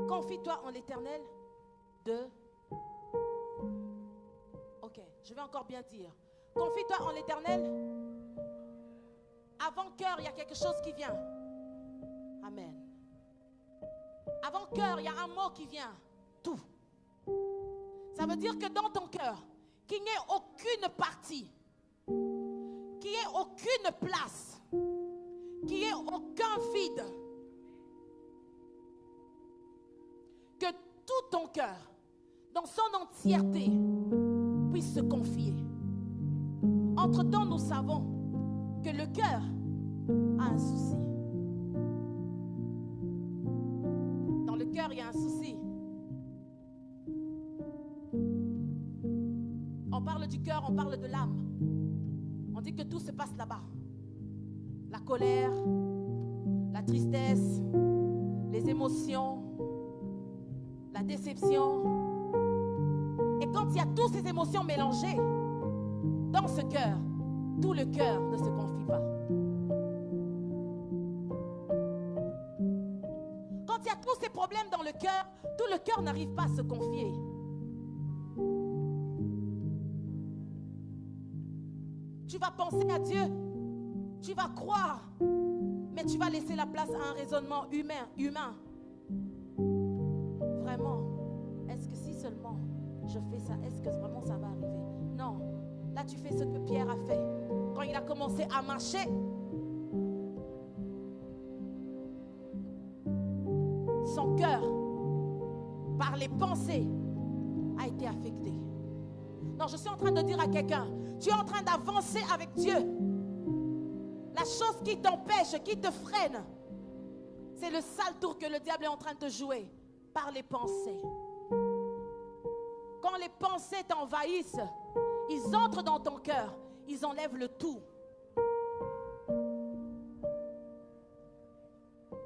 Confie-toi en l'Éternel. 2. Ok, je vais encore bien dire. Confie-toi en l'Éternel. Avant cœur, il y a quelque chose qui vient. Amen. Avant cœur, il y a un mot qui vient. Tout. Ça veut dire que dans ton cœur, qu'il n'y ait aucune partie, qu'il n'y ait aucune place, qu'il n'y ait aucun vide. Que tout ton cœur, dans son entièreté, puisse se confier. Entre-temps, nous savons que le cœur a un souci. Dans le cœur, il y a un souci. On parle du cœur, on parle de l'âme. On dit que tout se passe là-bas. La colère, la tristesse, les émotions, la déception. Et quand il y a toutes ces émotions mélangées dans ce cœur, tout le cœur ne se confie pas. Quand il y a tous ces problèmes dans le cœur, tout le cœur n'arrive pas à se confier. Tu vas penser à Dieu, tu vas croire, mais tu vas laisser la place à un raisonnement humain. Vraiment, est-ce que si seulement je fais ça, est-ce que vraiment ça va arriver? Non, là tu fais ce que Pierre a fait. Quand il a commencé à marcher, son cœur, par les pensées, a été affecté. Non, je suis en train de dire à quelqu'un, tu es en train d'avancer avec Dieu. La chose qui t'empêche, qui te freine, c'est le sale tour que le diable est en train de te jouer par les pensées. Quand les pensées t'envahissent, ils entrent dans ton cœur, ils enlèvent le tout.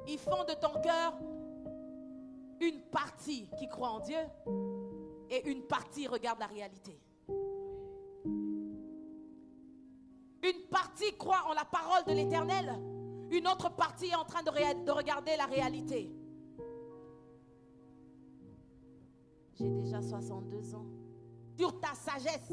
Ils font de ton cœur une partie qui croit en Dieu et une partie regarde la réalité. Une partie croit en la parole de l'Éternel, une autre partie est en train de regarder la réalité. J'ai déjà 62 ans. Sur ta sagesse,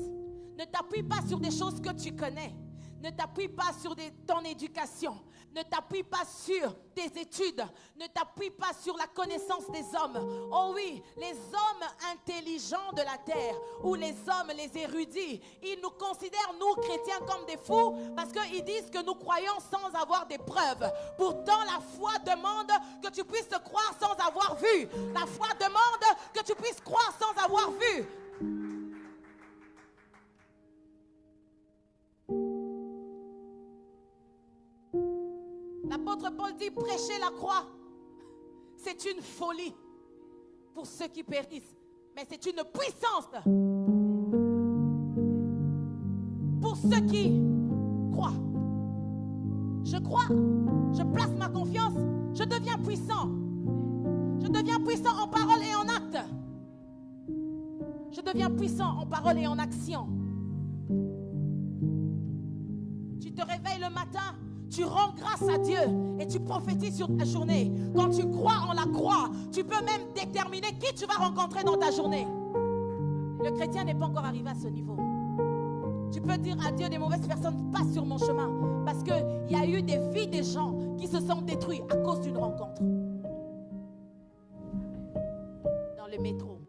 ne t'appuie pas sur des choses que tu connais. Ne t'appuie pas sur ton éducation. Ne t'appuie pas sur tes études. Ne t'appuie pas sur la connaissance des hommes. Oh oui, les hommes intelligents de la terre ou les hommes, les érudits, ils nous considèrent, nous chrétiens, comme des fous parce qu'ils disent que nous croyons sans avoir des preuves. Pourtant, la foi demande que tu puisses croire sans avoir vu. La foi demande que tu puisses croire sans avoir vu. L'apôtre Paul dit, prêcher la croix, c'est une folie pour ceux qui périssent, mais c'est une puissance pour ceux qui croient. Je crois, je place ma confiance, je deviens puissant. Je deviens puissant en parole et en acte. Je deviens puissant en parole et en action. Tu te réveilles le matin, tu rends grâce à Dieu et tu prophétises sur ta journée. Quand tu crois en la croix, tu peux même déterminer qui tu vas rencontrer dans ta journée. Le chrétien n'est pas encore arrivé à ce niveau. Tu peux dire à Dieu, des mauvaises personnes passent sur mon chemin parce qu'il y a eu des vies des gens qui se sont détruits à cause d'une rencontre. Dans le métro.